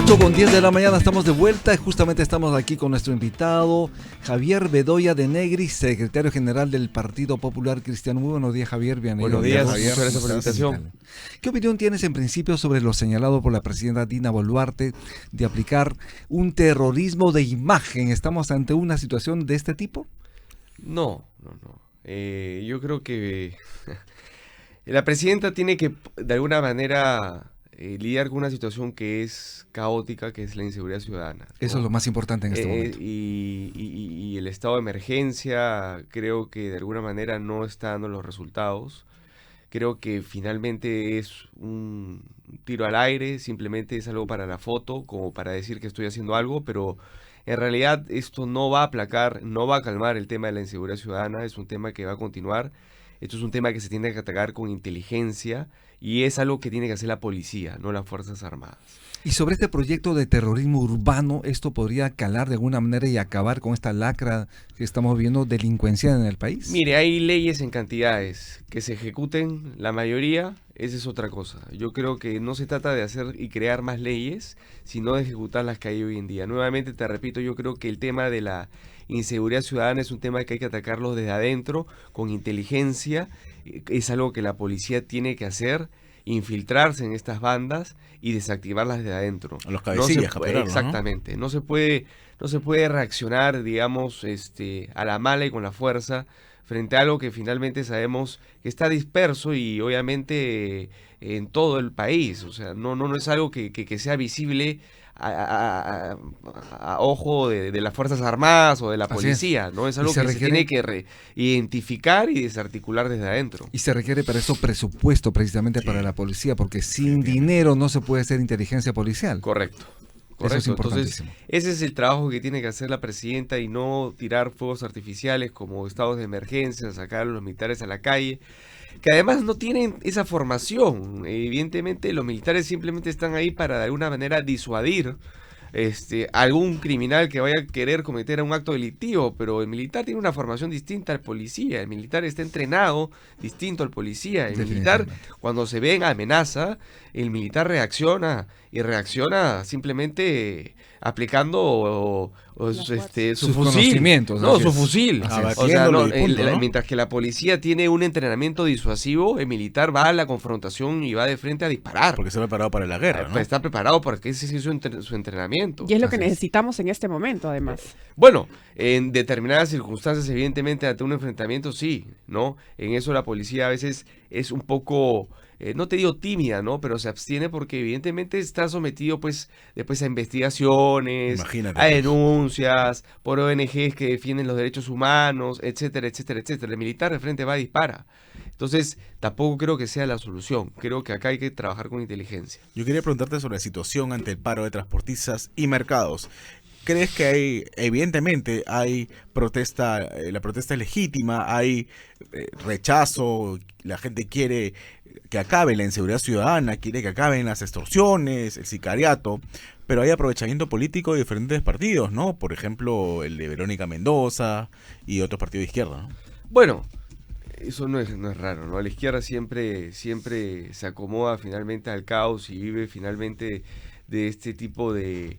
8:10 de la mañana, estamos de vuelta y justamente estamos aquí con nuestro invitado Javier Bedoya de Negri, secretario general del Partido Popular Cristiano. Muy buenos días, Javier. Bienvenido. Buenos días, Javier. muchas gracias por la invitación. ¿Qué opinión tienes en principio sobre lo señalado por la presidenta Dina Boluarte de aplicar un terrorismo de imagen? ¿Estamos ante una situación de este tipo? No. Yo creo que la presidenta tiene que, de alguna manera, lidiar con una situación que es caótica, que es la inseguridad ciudadana, ¿no? Eso es lo más importante en este momento. Y el estado de emergencia creo que de alguna manera no está dando los resultados. Creo que finalmente es un tiro al aire, simplemente es algo para la foto, como para decir que estoy haciendo algo, pero en realidad esto no va a aplacar, no va a calmar el tema de la inseguridad ciudadana, es un tema que va a continuar. Esto es un tema que se tiene que atacar con inteligencia y es algo que tiene que hacer la policía, no las Fuerzas Armadas. Y sobre este proyecto de terrorismo urbano, ¿esto podría calar de alguna manera y acabar con esta lacra que estamos viendo delincuencial en el país? Mire, hay leyes en cantidades que se ejecuten, la mayoría, esa es otra cosa. Yo creo que no se trata de hacer y crear más leyes, sino de ejecutar las que hay hoy en día. Nuevamente te repito, yo creo que el tema de la inseguridad ciudadana es un tema que hay que atacarlo desde adentro, con inteligencia. Es algo que la policía tiene que hacer, infiltrarse en estas bandas y desactivarlas desde adentro. A los cabecillas, exactamente. ¿No? No se puede reaccionar, digamos, a la mala y con la fuerza frente a algo que finalmente sabemos que está disperso y obviamente en todo el país. O sea, no es algo que sea visible a ojo de las Fuerzas Armadas o de la policía, ¿no? Es algo que se tiene que identificar y desarticular desde adentro. Y se requiere para eso presupuesto precisamente para la policía, porque sin dinero no se puede hacer inteligencia policial. Correcto. Eso es importantísimo. Entonces, ese es el trabajo que tiene que hacer la presidenta y no tirar fuegos artificiales como estados de emergencia, sacar a los militares a la calle, que además no tienen esa formación. Evidentemente los militares simplemente están ahí para de alguna manera disuadir algún criminal que vaya a querer cometer un acto delictivo, pero el militar tiene una formación distinta al policía, el militar está entrenado distinto al policía, el militar cuando se ve en amenaza, el militar reacciona y reacciona simplemente aplicando su fusil, su fusil. O sea, mientras que la policía tiene un entrenamiento disuasivo, el militar va a la confrontación y va de frente a disparar. Porque está preparado para la guerra, ¿no? Está preparado porque ese es su entrenamiento. Y es lo que necesitamos en este momento, además. Bueno, en determinadas circunstancias, evidentemente, ante un enfrentamiento, sí, ¿no? En eso la policía a veces es un poco, no te digo tímida, ¿no? Pero se abstiene porque evidentemente está sometido, pues, después a investigaciones, Imagínate, a denuncias, por ONGs que defienden los derechos humanos, etcétera, etcétera, etcétera. El militar de frente va y dispara. Entonces, tampoco creo que sea la solución. Creo que acá hay que trabajar con inteligencia. Yo quería preguntarte sobre la situación ante el paro de transportistas y mercados. ¿Crees que evidentemente hay protesta, la protesta es legítima, hay rechazo, la gente quiere que acabe la inseguridad ciudadana, quiere que acaben las extorsiones, el sicariato, pero hay aprovechamiento político de diferentes partidos, ¿no? Por ejemplo, el de Verónica Mendoza y otros partidos de izquierda, ¿no? Bueno, eso no es raro, ¿no? La izquierda siempre se acomoda finalmente al caos y vive finalmente de este tipo de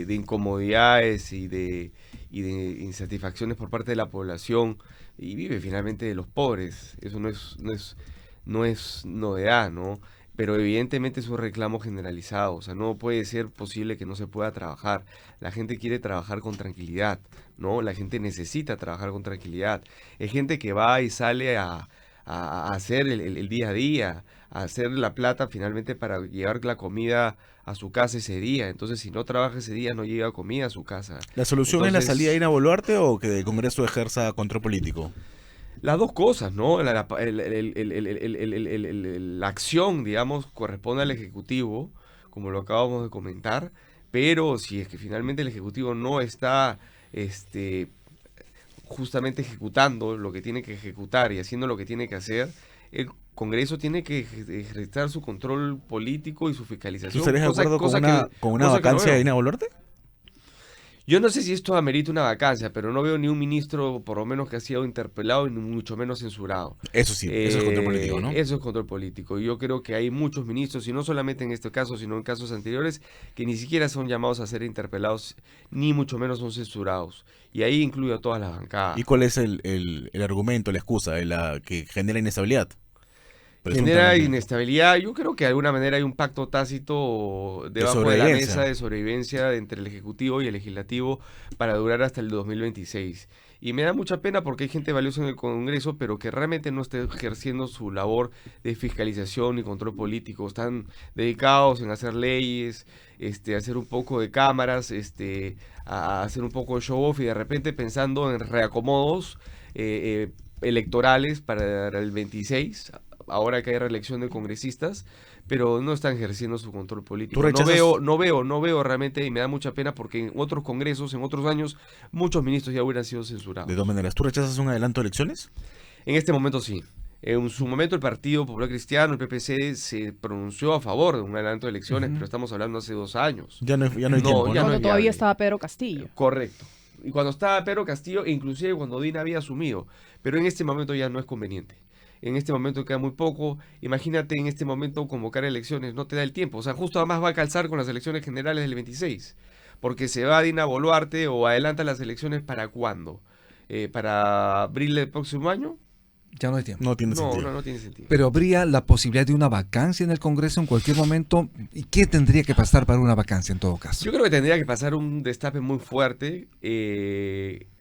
incomodidades y de insatisfacciones por parte de la población y vive finalmente de los pobres. Eso no es novedad, ¿no? Pero evidentemente es un reclamo generalizado, o sea, no puede ser posible que no se pueda trabajar. La gente quiere trabajar con tranquilidad, ¿no? La gente necesita trabajar con tranquilidad. Es gente que va y sale a hacer el día a día, a hacer la plata finalmente para llevar la comida a su casa ese día. Entonces, si no trabaja ese día, no llega comida a su casa. ¿La solución es la salida de Dina Boluarte o que el Congreso ejerza control político? Las dos cosas, ¿no? La acción, digamos, corresponde al Ejecutivo, como lo acabamos de comentar, pero si es que finalmente el Ejecutivo no está justamente ejecutando lo que tiene que ejecutar y haciendo lo que tiene que hacer, el Congreso tiene que ejercer su control político y su fiscalización. ¿Tú estarías de acuerdo con una vacancia de Dina Boluarte? Yo no sé si esto amerita una vacancia, pero no veo ni un ministro, por lo menos, que ha sido interpelado y ni mucho menos censurado. Eso sí, eso es control político, ¿no? Eso es control político. Y yo creo que hay muchos ministros, y no solamente en este caso, sino en casos anteriores, que ni siquiera son llamados a ser interpelados, ni mucho menos son censurados. Y ahí incluyo a todas las bancadas. ¿Y cuál es el argumento, la excusa, la que genera inestabilidad? Genera Presuntamente. inestabilidad. Yo creo que de alguna manera hay un pacto tácito debajo de la sobrevivencia. mesa de sobrevivencia entre el Ejecutivo y el Legislativo para durar hasta el 2026. Y me da mucha pena porque hay gente valiosa en el Congreso, pero que realmente no está ejerciendo su labor de fiscalización y control político. Están dedicados en hacer leyes, hacer un poco de cámaras, a hacer un poco de show off y de repente pensando en reacomodos electorales para el 26, ahora que hay reelección de congresistas, pero no están ejerciendo su control político. ¿Tú rechazas- No veo realmente, y me da mucha pena porque en otros congresos, en otros años, muchos ministros ya hubieran sido censurados. De todas maneras, ¿tú rechazas un adelanto de elecciones? En este momento sí. En su momento el Partido Popular Cristiano, el PPC, se pronunció a favor de un adelanto de elecciones, pero estamos hablando hace 2 años. Ya no hay No, tiempo, ¿no? ya no Cuando es todavía viable. estaba Pedro Castillo. Correcto. Y cuando estaba Pedro Castillo, e inclusive cuando Dina había asumido. Pero en este momento ya no es conveniente. En este momento queda muy poco. Imagínate en este momento convocar elecciones, no te da el tiempo. O sea, justo además va a calzar con las elecciones generales del 26. Porque se va Dina Boluarte o adelanta las elecciones ¿para cuándo? ¿Para abril del próximo año? Ya no hay tiempo. No tiene No, sentido. no tiene sentido. Pero habría la posibilidad de una vacancia en el Congreso en cualquier momento. ¿Y qué tendría que pasar para una vacancia en todo caso? Yo creo que tendría que pasar un destape muy fuerte,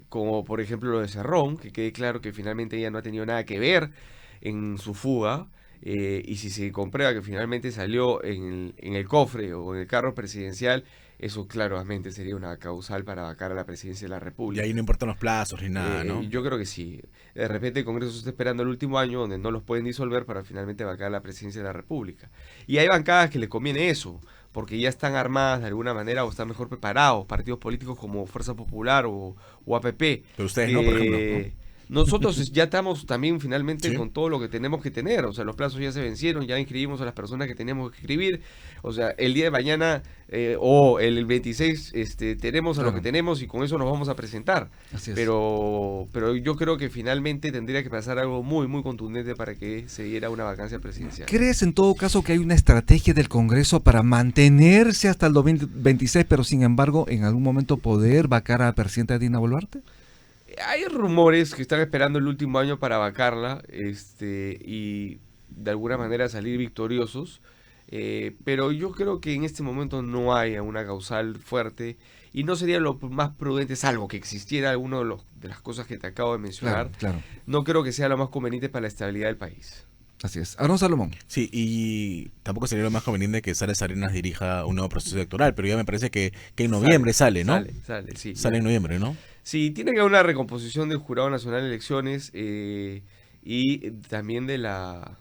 como por ejemplo lo de Cerrón, que quede claro que finalmente ella no ha tenido nada que ver en su fuga, y si se comprueba que finalmente salió en el cofre o en el carro presidencial, eso claramente sería una causal para vacar a la presidencia de la Y República. ahí no importan los plazos ni nada, ¿no? Yo creo que sí. De repente el Congreso está esperando el último año donde no los pueden disolver para finalmente vacar a la presidencia de la República. Y hay bancadas que les conviene eso, porque ya están armadas de alguna manera o están mejor preparados, partidos políticos como Fuerza Popular o APP. Pero ustedes no, por ejemplo, ¿no? Nosotros ya estamos también finalmente Sí. con todo lo que tenemos que tener, o sea, los plazos ya se vencieron, ya inscribimos a las personas que teníamos que escribir, o sea, el día de mañana o el 26 tenemos a lo Claro. que tenemos y con eso nos vamos a presentar. Así es. Pero yo creo que finalmente tendría que pasar algo muy, muy contundente para que se diera una vacancia presidencial. ¿Crees en todo caso que hay una estrategia del Congreso para mantenerse hasta el 2026, pero sin embargo en algún momento poder vacar a la presidenta Dina Boluarte? Hay rumores que están esperando el último año para vacarla y de alguna manera salir victoriosos, pero yo creo que en este momento no hay una causal fuerte y no sería lo más prudente, salvo que existiera alguno de las cosas que te acabo de mencionar. Claro. No creo que sea lo más conveniente para la estabilidad del país. Así es. Aarón Salomón. Sí, y tampoco sería lo más conveniente que Sara Arenas dirija un nuevo proceso electoral, pero ya me parece que en noviembre sale, ¿no? Sale, sí. Sale en noviembre, ¿no? Sí, tiene que haber una recomposición del Jurado Nacional de Elecciones y también de la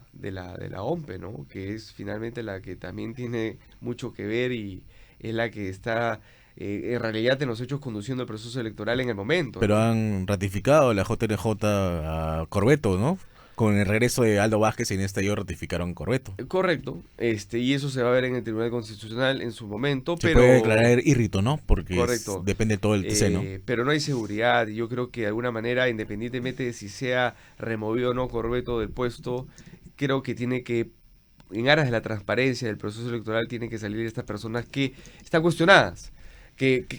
OMPE, ¿no? Que es finalmente la que también tiene mucho que ver y es la que está en realidad en los hechos conduciendo el proceso electoral en el momento. Pero ¿no? han ratificado la JNJ a Corbeto, ¿no? Con el regreso de Aldo Vázquez en este año ratificaron Corbeto. Correcto, y eso se va a ver en el Tribunal Constitucional en su momento, Se pero puede declarar irrito, ¿no? Porque Correcto. depende todo el TC, ¿no? pero no hay seguridad. Yo creo que de alguna manera, independientemente de si sea removido o no Corbeto del puesto, creo que tiene que, en aras de la transparencia del proceso electoral, tienen que salir estas personas que están cuestionadas.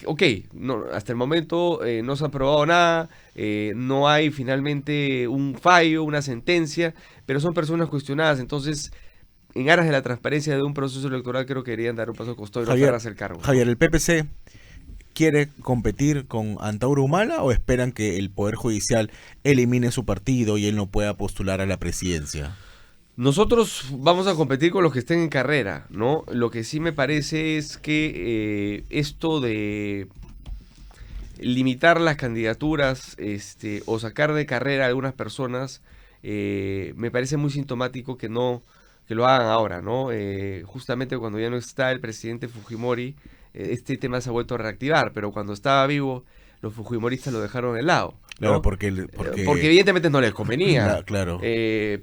Ok, no, hasta el momento no se ha aprobado nada, no hay finalmente un fallo, una sentencia, pero son personas cuestionadas. Entonces, en aras de la transparencia de un proceso electoral, creo que deberían dar un paso al costado y no Javier, aferrarse al cargo. Javier, ¿el PPC quiere competir con Antauro Humala o esperan que el Poder Judicial elimine su partido y él no pueda postular a la presidencia? Nosotros vamos a competir con los que estén en carrera, ¿no? Lo que sí me parece es que esto de limitar las candidaturas o sacar de carrera a algunas personas me parece muy sintomático que lo hagan ahora, ¿no? Justamente cuando ya no está el presidente Fujimori, este tema se ha vuelto a reactivar, pero cuando estaba vivo, los fujimoristas lo dejaron de lado. Claro, ¿no? porque Evidentemente no les convenía. Claro.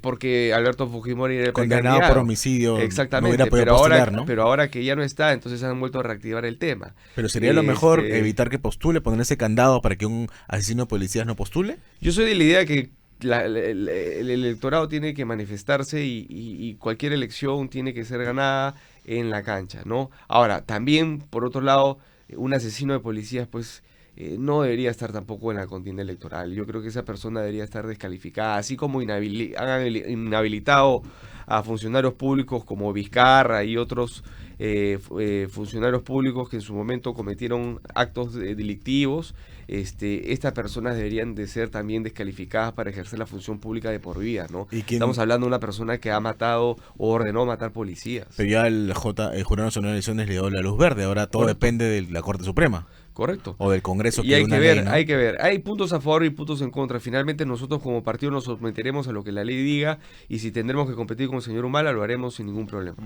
Porque Alberto Fujimori era el Condenado precandidato. por homicidio. Exactamente, No hubiera podido pero postular, ¿no? pero ahora que ya no está, entonces han vuelto a reactivar el tema. Pero sería lo mejor Este, evitar que postule, poner ese candado para que un asesino de policías no postule. Yo soy de la idea que el electorado tiene que manifestarse y cualquier elección tiene que ser ganada en la cancha, ¿no? Ahora, también, por otro lado, un asesino de policías, pues, no debería estar tampoco en la contienda electoral. Yo creo que esa persona debería estar descalificada, así como han inhabilitado a funcionarios públicos como Vizcarra y otros funcionarios públicos que en su momento cometieron actos delictivos. Estas personas deberían de ser también descalificadas para ejercer la función pública de por vida, ¿no? Estamos hablando de una persona que ha matado o ordenó matar policías. Pero ya el Jurado Nacional de Elecciones le dio la luz verde, ahora todo Correcto. depende de la Corte Suprema. Correcto. O del Congreso. Y hay una que ver, ley, ¿no? hay que ver. Hay puntos a favor y puntos en contra. Finalmente nosotros como partido nos someteremos a lo que la ley diga y si tendremos que competir con el señor Humala lo haremos sin ningún problema.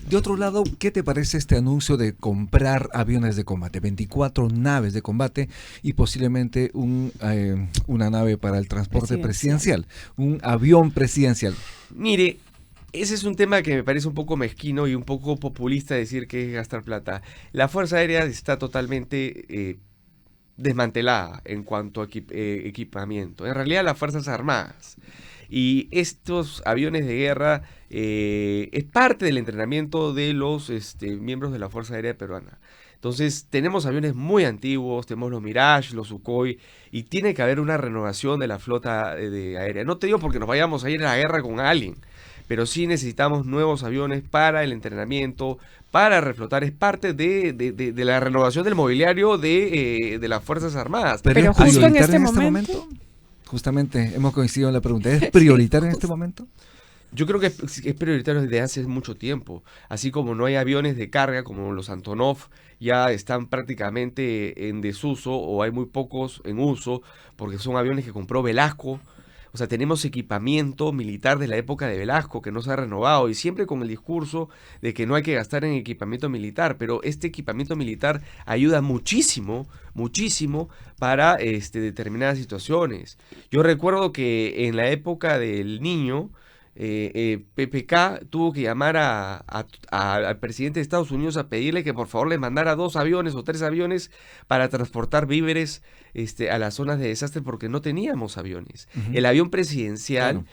De otro lado, ¿qué te parece este anuncio de comprar aviones de combate? 24 naves de combate y posiblemente una nave para el transporte presidencial, un avión presidencial. Mire, ese es un tema que me parece un poco mezquino y un poco populista decir que es gastar plata. La Fuerza Aérea está totalmente desmantelada en cuanto a equipamiento. En realidad las Fuerzas Armadas. Y estos aviones de guerra es parte del entrenamiento de los miembros de la Fuerza Aérea Peruana. Entonces tenemos aviones muy antiguos, tenemos los Mirage, los Sukhoi, y tiene que haber una renovación de la flota aérea. No te digo porque nos vayamos a ir a la guerra con alguien, pero sí necesitamos nuevos aviones para el entrenamiento, para reflotar. Es parte de la renovación del mobiliario de las Fuerzas Armadas. Pero ¿es justo en prioritario este momento? Justamente hemos coincidido en la pregunta. ¿Es prioritario en este momento? Yo creo que es prioritario desde hace mucho tiempo. Así como no hay aviones de carga como los Antonov, ya están prácticamente en desuso o hay muy pocos en uso porque son aviones que compró Velasco. O sea, tenemos equipamiento militar de la época de Velasco que no se ha renovado y siempre con el discurso de que no hay que gastar en equipamiento militar, pero este equipamiento militar ayuda muchísimo, muchísimo para determinadas situaciones. Yo recuerdo que en la época del Niño, PPK tuvo que llamar al presidente de Estados Unidos a pedirle que por favor le mandara 2 aviones o 3 aviones para transportar víveres a las zonas de desastre porque no teníamos aviones. El avión presidencial,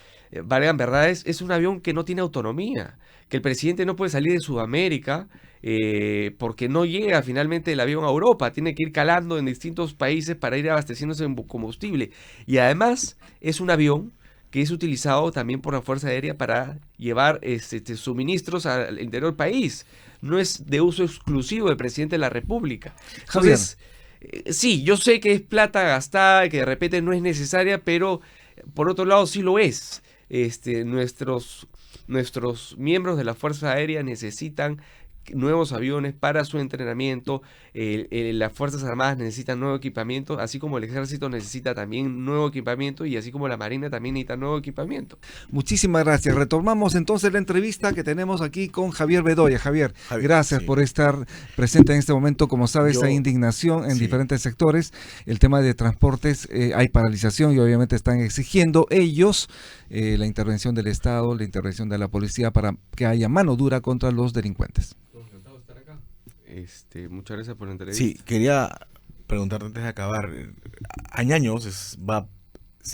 valgan verdades, es un avión que no tiene autonomía, que el presidente no puede salir de Sudamérica porque no llega finalmente el avión a Europa, tiene que ir calando en distintos países para ir abasteciéndose en combustible. Y además es un avión que es utilizado también por la Fuerza Aérea para llevar suministros al interior del país. No es de uso exclusivo del presidente de la República. Entonces, sí, yo sé que es plata gastada, que de repente no es necesaria, pero por otro lado sí lo es. Nuestros miembros de la Fuerza Aérea necesitan nuevos aviones para su entrenamiento, las Fuerzas Armadas necesitan nuevo equipamiento, así como el Ejército necesita también nuevo equipamiento y así como la Marina también necesita nuevo equipamiento. Muchísimas gracias. Retomamos entonces la entrevista que tenemos aquí con Javier Bedoya. Javier, gracias por estar presente en este momento. Como sabes, hay indignación en diferentes sectores. El tema de transportes, hay paralización y obviamente están exigiendo ellos la intervención del Estado, la intervención de la policía para que haya mano dura contra los delincuentes. Muchas gracias por la entrevista. Sí, quería preguntarte antes de acabar. Añaños se va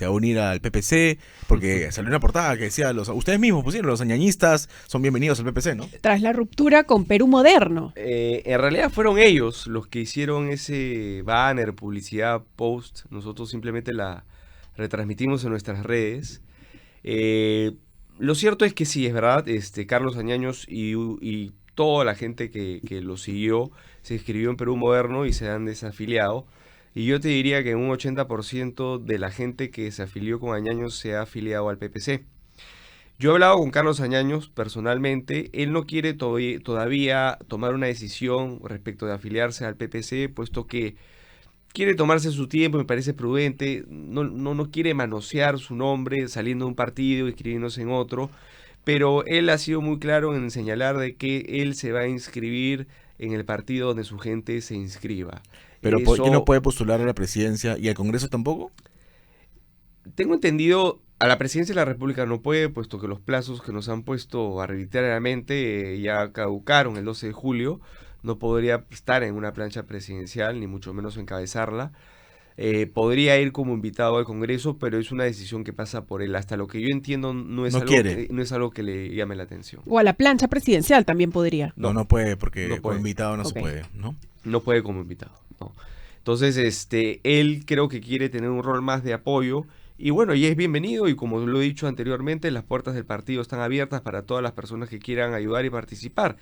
a unir al PPC porque salió una portada que decía, ustedes mismos pusieron, los añañistas son bienvenidos al PPC, ¿no? Tras la ruptura con Perú Moderno. En realidad fueron ellos los que hicieron ese banner, publicidad, post. Nosotros simplemente la retransmitimos en nuestras redes. Lo cierto es que sí, es verdad, Carlos Añaños y toda la gente que lo siguió se inscribió en Perú Moderno y se han desafiliado. Y yo te diría que un 80% de la gente que se afilió con Añaños se ha afiliado al PPC. Yo he hablado con Carlos Añaños personalmente. Él no quiere todavía tomar una decisión respecto de afiliarse al PPC, puesto que quiere tomarse su tiempo, me parece prudente. No quiere manosear su nombre saliendo de un partido y inscribiéndose en otro. Pero él ha sido muy claro en señalar de que él se va a inscribir en el partido donde su gente se inscriba. Pero ¿por qué no puede postular a la presidencia y al Congreso tampoco? tengo entendido, a la presidencia de la República no puede, puesto que los plazos que nos han puesto arbitrariamente ya caducaron el 12 de julio, no podría estar en una plancha presidencial, ni mucho menos encabezarla. Podría ir como invitado al Congreso, pero es una decisión que pasa por él. Hasta lo que yo entiendo, no es algo que le llame la atención. O a la plancha presidencial también podría. No puede, porque No puede. como invitado no se Ok. puede, ¿no? No puede como invitado, no. Entonces, él creo que quiere tener un rol más de apoyo. Y bueno, y es bienvenido, y como lo he dicho anteriormente, las puertas del partido están abiertas para todas las personas que quieran ayudar y participar.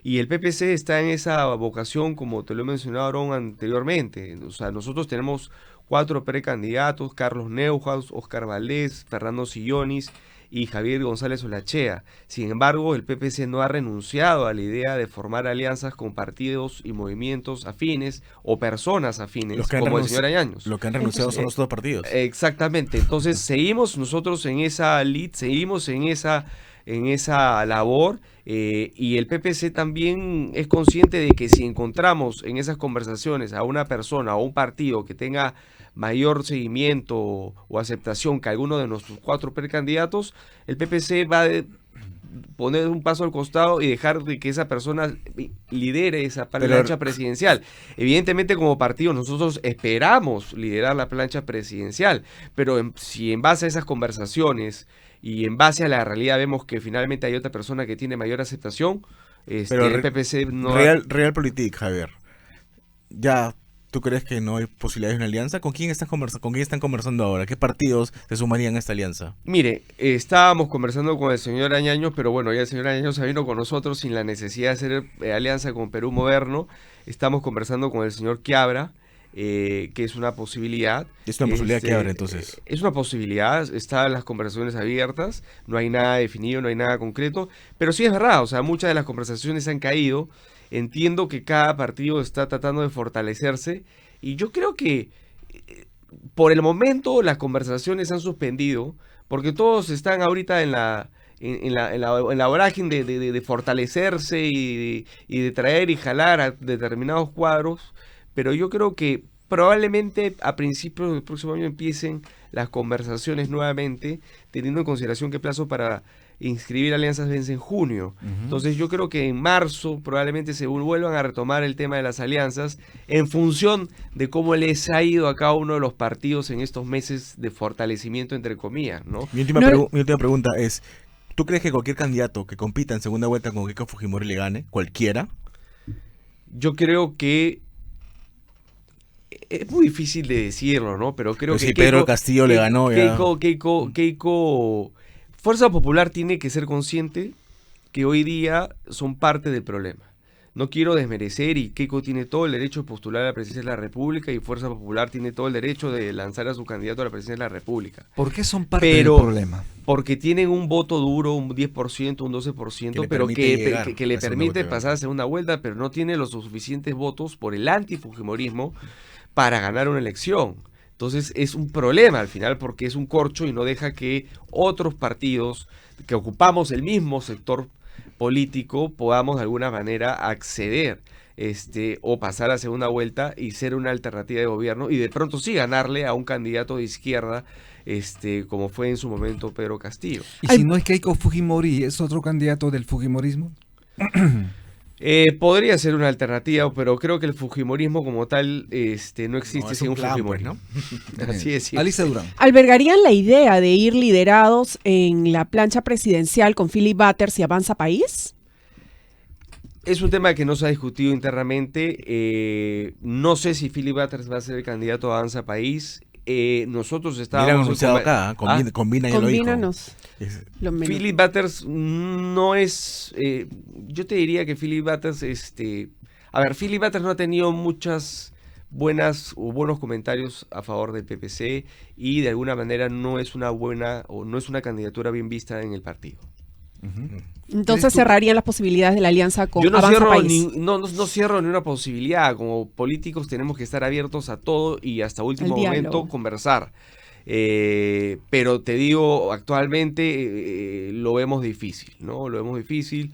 Y el PPC está en esa vocación, como te lo he mencionado, Aaron, anteriormente. O sea, nosotros tenemos 4 precandidatos: Carlos Neuhaus, Oscar Valdés, Fernando Sillonis y Javier González Olachea. Sin embargo, el PPC no ha renunciado a la idea de formar alianzas con partidos y movimientos afines o personas afines, como el señor Ayaños. Lo que han renunciado son los otros partidos. Exactamente. Entonces, seguimos nosotros en esa lid, seguimos en esa labor, y el PPC también es consciente de que si encontramos en esas conversaciones a una persona o un partido que tenga mayor seguimiento o aceptación que alguno de nuestros 4 precandidatos, el PPC va a poner un paso al costado y dejar de que esa persona lidere esa plancha presidencial. Evidentemente, como partido nosotros esperamos liderar la plancha presidencial, pero si en base a esas conversaciones y en base a la realidad vemos que finalmente hay otra persona que tiene mayor aceptación, Pero el PPC no... Realpolitik, Javier. Ya, ¿tú crees que no hay posibilidades de una alianza? ¿Con quién están conversando ahora? ¿Qué partidos se sumarían a esta alianza? Mire, estábamos conversando con el señor Añaños, pero bueno, ya el señor Añaños se vino con nosotros sin la necesidad de hacer alianza con Perú Moderno. Estamos conversando con el señor Quiabra, que es una posibilidad. Es una posibilidad que abre, entonces. Es una posibilidad, están las conversaciones abiertas, no hay nada definido, no hay nada concreto, pero sí es verdad, o sea, muchas de las conversaciones han caído. Entiendo que cada partido está tratando de fortalecerse, y yo creo que por el momento las conversaciones han suspendido, porque todos están ahorita en la vorágine de fortalecerse y de traer y jalar a determinados cuadros. Pero yo creo que probablemente a principios del próximo año empiecen las conversaciones nuevamente, teniendo en consideración que el plazo para inscribir alianzas vence en junio. Entonces yo creo que en marzo probablemente se vuelvan a retomar el tema de las alianzas en función de cómo les ha ido a cada uno de los partidos en estos meses de fortalecimiento, entre comillas, ¿no? Mi última pregunta es, ¿tú crees que cualquier candidato que compita en segunda vuelta con Keiko Fujimori le gane? ¿Cualquiera? Yo creo que es muy difícil de decirlo, ¿no? Pero creo que si Pedro Castillo le ganó ya. Keiko, Fuerza Popular tiene que ser consciente que hoy día son parte del problema. No quiero desmerecer, y Keiko tiene todo el derecho de postular a la presidencia de la República, y Fuerza Popular tiene todo el derecho de lanzar a su candidato a la presidencia de la República. ¿Por qué son parte del problema? Porque tienen un voto duro, un 10%, un 12%, pero que le permite pasar a segunda vuelta, pero no tiene los suficientes votos por el antifujimorismo para ganar una elección. Entonces es un problema al final, porque es un corcho y no deja que otros partidos que ocupamos el mismo sector político podamos de alguna manera acceder o pasar a segunda vuelta y ser una alternativa de gobierno, y de pronto sí ganarle a un candidato de izquierda, como fue en su momento Pedro Castillo. ¿Y si no es Keiko Fujimori, es otro candidato del fujimorismo? Podría ser una alternativa, pero creo que el fujimorismo como tal no existe sin un Fujimori, ¿no? Así es. Alicia Durán. ¿Albergarían la idea de ir liderados en la plancha presidencial con Philip Butters y Avanza País? Es un tema que no se ha discutido internamente. No sé si Philip Butters va a ser el candidato a Avanza País. Nosotros estábamos... Mira, anunciado acá, combina ya lo dijo. Combínanos. Philip Butters no es... yo te diría que Philip Butters... Philip Butters no ha tenido muchas buenos comentarios a favor del PPC, y de alguna manera no es una buena o no es una candidatura bien vista en el partido. Entonces cerrarían las posibilidades de la alianza con Yo no Avanza cierro País. no cierro ni una posibilidad. Como políticos tenemos que estar abiertos a todo y hasta último momento conversar. Pero te digo, actualmente lo vemos difícil, ¿no? Lo vemos difícil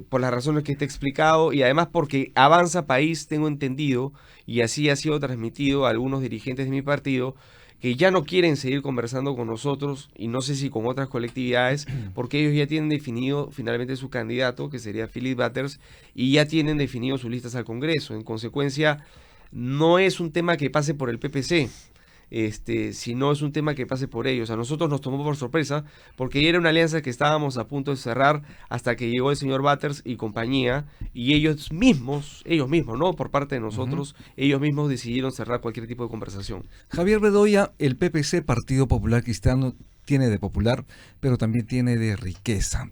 por las razones que te he explicado, y además porque Avanza País, tengo entendido, y así ha sido transmitido a algunos dirigentes de mi partido, que ya no quieren seguir conversando con nosotros y no sé si con otras colectividades, porque ellos ya tienen definido finalmente su candidato, que sería Philip Butters, y ya tienen definido sus listas al Congreso. En consecuencia, no es un tema que pase por el PPC, sino es un tema que pase por ellos. A nosotros nos tomó por sorpresa, porque era una alianza que estábamos a punto de cerrar hasta que llegó el señor Butters y compañía, y ellos mismos, no por parte de nosotros, ellos mismos decidieron cerrar cualquier tipo de conversación. Javier Bedoya, el PPC, Partido Popular Cristiano, tiene de popular, pero también tiene de riqueza.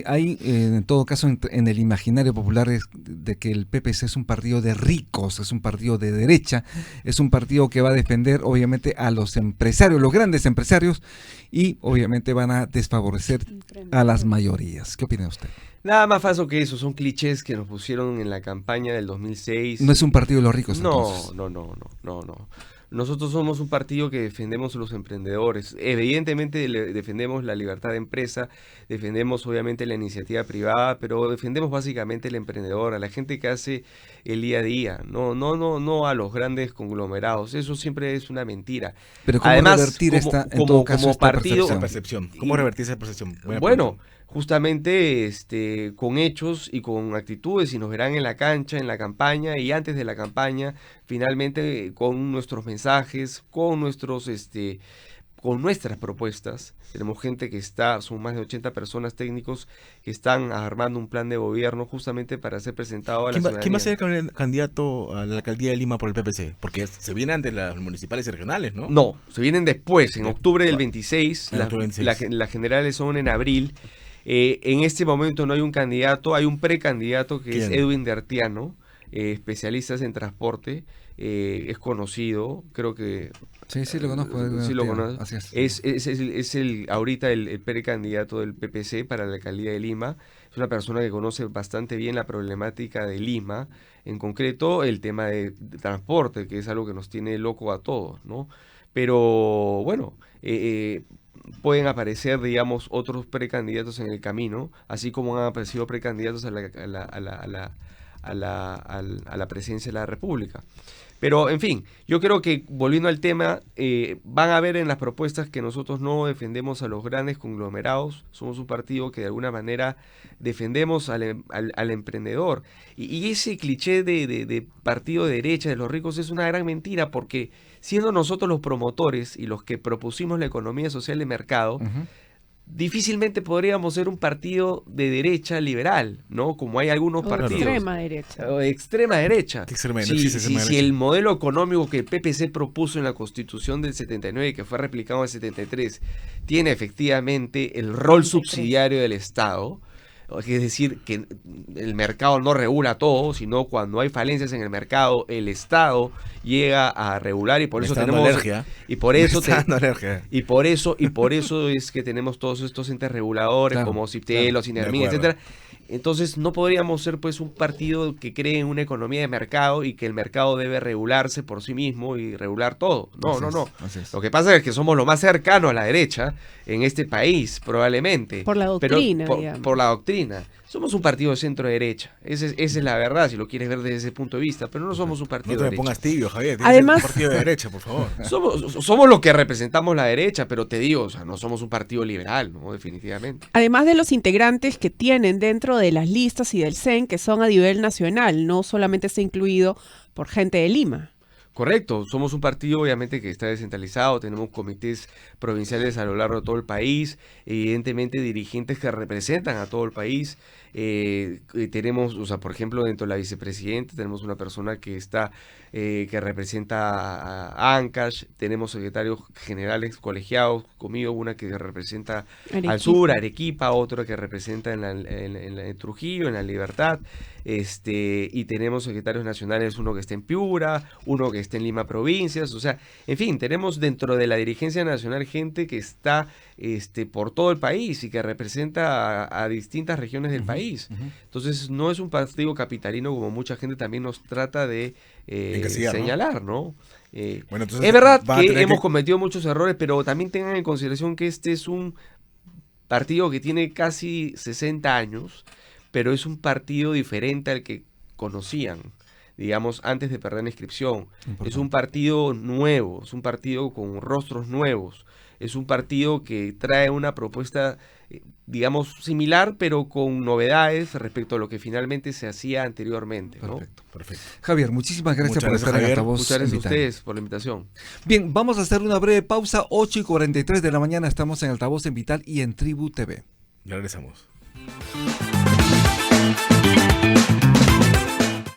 Hay, en todo caso, en el imaginario popular es de que el PPC es un partido de ricos, es un partido de derecha, es un partido que va a defender, obviamente, a los empresarios, los grandes empresarios, y obviamente van a desfavorecer a las mayorías. ¿Qué opina usted? Nada más falso que eso, son clichés que nos pusieron en la campaña del 2006. No es un partido de los ricos, No, entonces. no. Nosotros somos un partido que defendemos a los emprendedores. Evidentemente defendemos la libertad de empresa, defendemos obviamente la iniciativa privada, pero defendemos básicamente al emprendedor, a la gente que hace el día a día, no a los grandes conglomerados. Eso siempre es una mentira. Pero ¿cómo además, revertir como partido, esa percepción? ¿Cómo revertir esa percepción? Bueno, justamente con hechos y con actitudes, y nos verán en la cancha, en la campaña y antes de la campaña, finalmente con nuestros mensajes, con nuestras propuestas. Tenemos gente que son más de 80 personas técnicos que están armando un plan de gobierno justamente para ser presentado a la ciudadanía. ¿Quién va a ser el candidato a la alcaldía de Lima por el PPC? Porque se vienen ante las municipales y regionales, ¿no? No, se vienen después, en octubre del 26, las generales son en abril. En este momento no hay un candidato, hay un precandidato que es Edwin Dertiano, especialista en transporte, es conocido, creo que... Sí, lo conozco. Sí, lo conozco. Así es. Es ahorita el precandidato del PPC para la alcaldía de Lima. Es una persona que conoce bastante bien la problemática de Lima, en concreto el tema de transporte, que es algo que nos tiene loco a todos, ¿no? Pero bueno, pueden aparecer, digamos, otros precandidatos en el camino, así como han aparecido precandidatos a la presidencia de la República. Pero, en fin, yo creo que, volviendo al tema, van a ver en las propuestas que nosotros no defendemos a los grandes conglomerados. Somos un partido que de alguna manera defendemos al emprendedor. Y ese cliché de partido de derecha, de los ricos, es una gran mentira, porque siendo nosotros los promotores y los que propusimos la economía social de mercado, difícilmente podríamos ser un partido de derecha liberal, ¿no? Como hay algunos partidos. Extrema derecha. Extrema derecha. Si el modelo económico que el PPC propuso en la Constitución del 79, que fue replicado en el 73, tiene efectivamente el rol subsidiario del Estado, es decir, que el mercado no regula todo, sino cuando hay falencias en el mercado, el Estado llega a regular, y por eso tenemos alergia. Y por eso es que tenemos todos estos entes reguladores, como Ciptelo, Sinermin, etcétera. Entonces no podríamos ser pues un partido que cree en una economía de mercado y que el mercado debe regularse por sí mismo y regular todo. No. Lo que pasa es que somos lo más cercano a la derecha en este país, probablemente. Por la doctrina, por la doctrina. Somos un partido de centro-derecha. Esa es la verdad, si lo quieres ver desde ese punto de vista. Pero no somos un partido de derecha. No te me pongas tibio, Javier. Además, un partido de derecha, por favor. Somos los que representamos la derecha, pero te digo, o sea, no somos un partido liberal, ¿no? Definitivamente. Además de los integrantes que tienen dentro de las listas y del CEN, que son a nivel nacional, no solamente está incluido por gente de Lima. Correcto, somos un partido obviamente que está descentralizado, tenemos comités provinciales a lo largo de todo el país, evidentemente dirigentes que representan a todo el país. Tenemos, o sea, por ejemplo, dentro de la vicepresidenta tenemos una persona que que representa a Ancash, tenemos secretarios generales colegiados conmigo, una que representa al sur, Arequipa, otra que representa en Trujillo, en La Libertad, y tenemos secretarios nacionales, uno que está en Piura, uno que está en Lima Provincias, o sea, en fin, tenemos dentro de la dirigencia nacional gente que está por todo el país y que representa a distintas regiones del país. Entonces no es un partido capitalino como mucha gente también nos trata de señalar, ¿no? Bueno, entonces es verdad que hemos cometido muchos errores, pero también tengan en consideración que este es un partido que tiene casi 60 años, pero es un partido diferente al que conocían. digamos, antes de perder la inscripción. Importante. Es un partido nuevo, es un partido con rostros nuevos, es un partido que trae una propuesta, digamos, similar, pero con novedades respecto a lo que finalmente se hacía anteriormente, ¿no? Perfecto. Javier, muchísimas gracias Muchas por gracias, estar en Javier. Altavoz Muchas gracias a Invitando. ustedes por la invitación. Bien, vamos a hacer una breve pausa, 8:43 de la mañana, estamos en Altavoz en Vital y en Tribu TV. Ya regresamos.